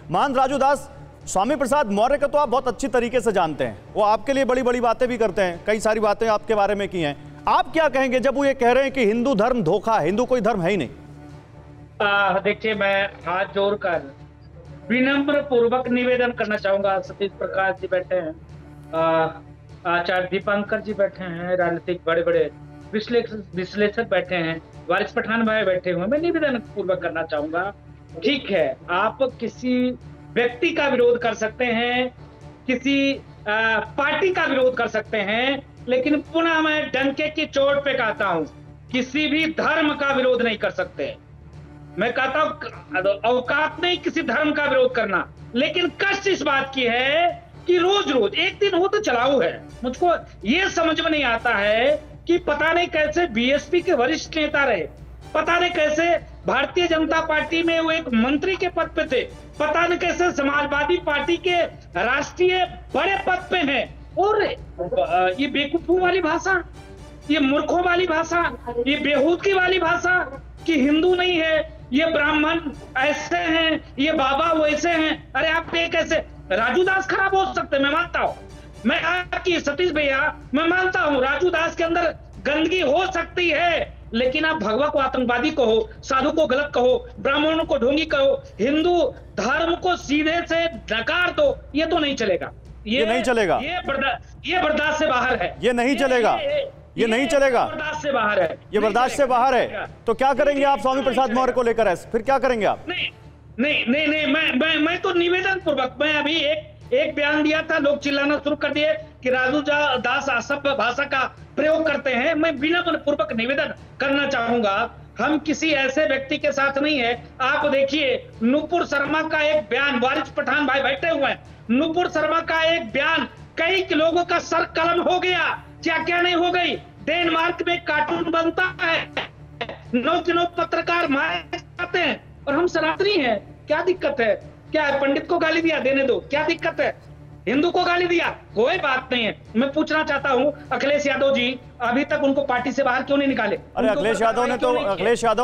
मान राजू दास, स्वामी प्रसाद मौर्य को तो आप बहुत अच्छी तरीके से जानते हैं, वो आपके लिए बड़ी बड़ी बातें भी करते हैं, कई सारी बातें आपके बारे में की हैं। आप क्या कहेंगे जब वो ये कह रहे हैं कि हिंदू धर्म धोखा, हिंदू कोई धर्म है ही नहीं? देखिए, मैं हाथ जोड़कर विनम्र पूर्वक निवेदन करना चाहूंगा। सतीश प्रकाश जी बैठे हैं, आचार्य दीपांकर जी बैठे हैं, राजनीतिक बड़े बड़े विश्लेषक बैठे हैं, वारिस पठान भाई बैठे हुए, मैं निवेदन पूर्वक करना चाहूंगा। ठीक है, आप किसी व्यक्ति का विरोध कर सकते हैं, किसी पार्टी का विरोध कर सकते हैं, लेकिन पुनः मैं डंके की चोट पे कहता हूं, किसी भी धर्म का विरोध नहीं कर सकते। मैं कहता हूं औकात नहीं किसी धर्म का विरोध करना, लेकिन कष्ट इस बात की है कि रोज रोज एक दिन हो तो चलाऊ है। मुझको ये समझ में नहीं आता है कि पता नहीं कैसे बीएसपी के वरिष्ठ नेता रहे, पता नहीं कैसे भारतीय जनता पार्टी में वो एक मंत्री के पद पे थे, पता नहीं कैसे समाजवादी पार्टी के राष्ट्रीय बड़े पद पे हैं, और ये बेवकूफों वाली भाषा, ये मूर्खों वाली भाषा, ये बेहूदगी वाली भाषा कि हिंदू नहीं है, ये ब्राह्मण ऐसे हैं, ये बाबा वैसे हैं। अरे आप ये कैसे? राजू दास खराब हो सकते, मैं मानता हूं, मैं आपकी सतीश भैया मैं मानता हूं राजू दास के अंदर गंदगी हो सकती है, लेकिन आप भगवा को आतंकवादी कहो, साधु को गलत कहो, ब्राह्मणों को ढोंगी कहो, हिंदू धर्म को सीधे से नकार दो, ये तो नहीं चलेगा। ये नहीं चलेगा, ये बर्दाश्त से बाहर है, ये नहीं चलेगा, ये नहीं चलेगा, बर्दाश्त से बाहर है, ये बर्दाश्त से बाहर है। तो क्या करेंगे आप स्वामी प्रसाद मौर्य को लेकर? फिर क्या करेंगे आप? नहीं नहीं नहीं नहीं, मैं तो निवेदन पूर्वक, मैं अभी एक बयान दिया था, लोग चिल्लाना शुरू कर दिए कि राजू दास असभ्य भाषा का प्रयोग करते हैं। मैं विनम्र पूर्वक निवेदन करना चाहूंगा, हम किसी ऐसे व्यक्ति के साथ नहीं है। आप देखिए नुपुर शर्मा का एक बयान, वारिस पठान भाई बैठे हुए हैं, नुपुर शर्मा का एक बयान कई लोगों का सर कलम हो गया, क्या क्या नहीं हो गई। डेनमार्क में कार्टून बनता है, 9 पत्रकार मारे जाते हैं और हम सनातनी हैं, क्या दिक्कत है? क्या है, पंडित को गाली दिया, देने दो, क्या दिक्कत है? हिंदू को गाली दिया, कोई बात नहीं है। मैं पूछना चाहता हूं अखिलेश यादव जी, अभी तक उनको पार्टी से बाहर क्यों नहीं निकाले? अरे अखिलेश यादव ने तो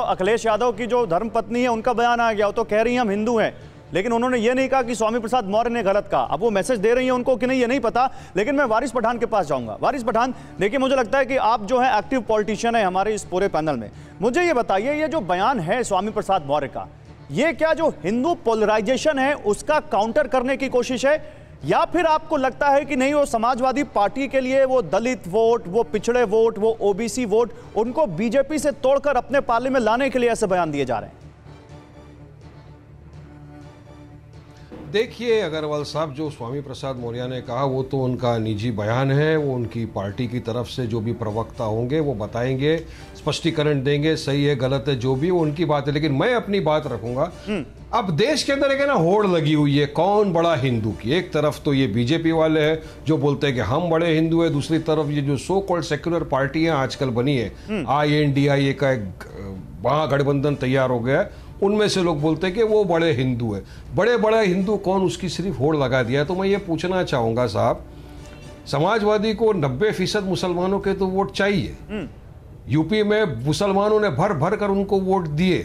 अखिलेश यादव की जो धर्मपत्नी है उनका बयान आ गया, वो तो कह रही हैं हम हिंदू हैं, लेकिन उन्होंने ये नहीं कहा कि स्वामी प्रसाद मौर्य ने गलत कहा। अब वो मैसेज दे रही है उनको कि नहीं, ये नहीं पता। लेकिन मैं वारिस पठान के पास जाऊंगा। वारिस पठान, देखिए मुझे लगता है कि आप जो है एक्टिव पॉलिटिशियन है हमारे इस पूरे पैनल में। मुझे ये बताइए, ये जो बयान है स्वामी प्रसाद मौर्य का, ये क्या जो हिंदू पोलराइजेशन है उसका काउंटर करने की कोशिश है, या फिर आपको लगता है कि नहीं, वो समाजवादी पार्टी के लिए वो दलित वोट, वो पिछड़े वोट, वो ओबीसी वोट, उनको बीजेपी से तोड़कर अपने पाले में लाने के लिए ऐसे बयान दिए जा रहे हैं? देखिए अग्रवाल साहब, जो स्वामी प्रसाद मौर्य ने कहा वो तो उनका निजी बयान है, वो उनकी पार्टी की तरफ से जो भी प्रवक्ता होंगे वो बताएंगे, स्पष्टीकरण देंगे, सही है गलत है जो भी, वो उनकी बात है। लेकिन मैं अपनी बात रखूंगा। अब देश के अंदर एक है ना होड़ लगी हुई है कौन बड़ा हिंदू की। एक तरफ तो ये बीजेपी वाले हैं जो बोलते हैं कि हम बड़े हिंदू है, दूसरी तरफ ये जो सो कॉल्ड सेक्युलर पार्टियां आजकल बनी है, INDIA का एक महागठबंधन तैयार हो गया है, उनमें से लोग बोलते हैं कि वो बड़े हिंदू है। बड़े हिंदू कौन, उसकी सिर्फ होड़ लगा दिया है। तो मैं ये पूछना चाहूंगा साहब, समाजवादी को 90% मुसलमानों के तो वोट चाहिए। यूपी में मुसलमानों ने भर भर कर उनको वोट दिए,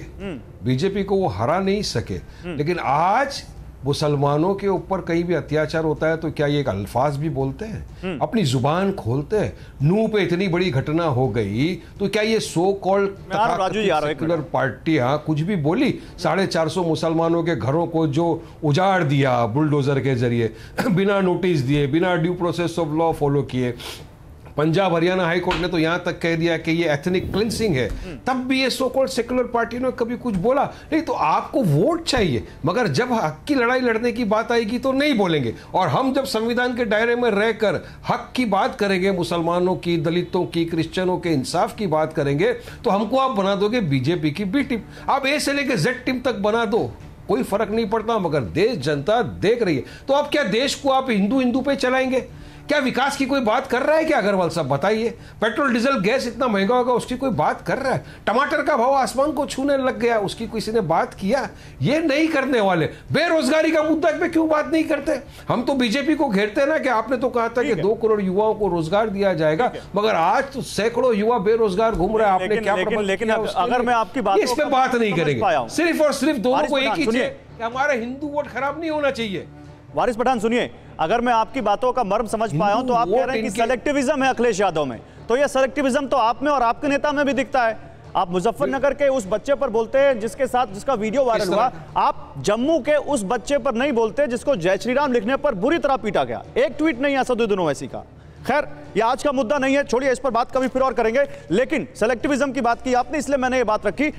बीजेपी को वो हरा नहीं सके। लेकिन आज मुसलमानों के ऊपर कहीं भी अत्याचार होता है तो क्या ये एक अल्फाज भी बोलते हैं, अपनी जुबान खोलते हैं? नूह पे इतनी बड़ी घटना हो गई तो क्या ये सो कॉल्ड सेक्युलर पार्टियां कुछ भी बोली? 450 मुसलमानों के घरों को जो उजाड़ दिया बुलडोजर के जरिए, बिना नोटिस दिए, बिना due process of law follow किए। पंजाब हरियाणा हाई कोर्ट ने तो यहां तक कह दिया कि ये एथनिक क्लिंसिंग है, तब भी ये सो कॉल्ड सेक्युलर पार्टी ने कभी कुछ बोला नहीं। तो आपको वोट चाहिए, मगर जब हक की लड़ाई लड़ने की बात आएगी तो नहीं बोलेंगे। और हम जब संविधान के दायरे में रहकर हक की बात करेंगे, मुसलमानों की, दलितों की, क्रिश्चियनों के इंसाफ की बात करेंगे, तो हमको आप बना दोगे बीजेपी की बी टीम। आप ए से लेकर जेड टीम तक बना दो, कोई फर्क नहीं पड़ता, मगर देश जनता देख रही है। तो आप क्या देश को आप हिंदू पे चलाएंगे? क्या विकास की कोई बात कर रहा है क्या अग्रवाल साहब? बताइए। पेट्रोल डीजल गैस इतना महंगा होगा उसकी कोई बात कर रहा है? टमाटर का भाव आसमान को छूने लग गया, उसकी किसी ने बात किया? ये नहीं करने वाले। बेरोजगारी का मुद्दा पे क्यों बात नहीं करते? हम तो बीजेपी को घेरते हैं ना कि आपने तो कहा था कि 2 करोड़ युवाओं को रोजगार दिया जाएगा, मगर आज तो सैकड़ों युवा बेरोजगार घूम रहे हैं। आपने क्या लेकिन अगर मैं आपकी बात इस पे बात नहीं करेंगे, सिर्फ और सिर्फ दोनों को एक ही कि हमारा हिंदू वोट खराब नहीं होना चाहिए। वारिस पठान सुनिए, अगर मैं आपकी बातों का मर्म समझ पाया हूं तो आप कह रहे हैं कि सेलेक्टिविज्म है अखिलेश यादव में, तो यह सेलेक्टिविज्म तो आप में और आपके नेता में भी दिखता है। आप मुजफ्फरनगर के उस बच्चे पर बोलते हैं जिसका वीडियो वायरल हुआ, आप जम्मू के उस बच्चे पर नहीं बोलते जिसको जय श्री राम लिखने पर बुरी तरह पीटा गया। एक ट्वीट नहीं असदुद्दीन ओवैसी का। खैर, यह आज का मुद्दा नहीं है, छोड़िए, इस पर बात कभी फिर और करेंगे। लेकिन सेलेक्टिविज्म की बात की आपने, इसलिए मैंने ये बात रखी।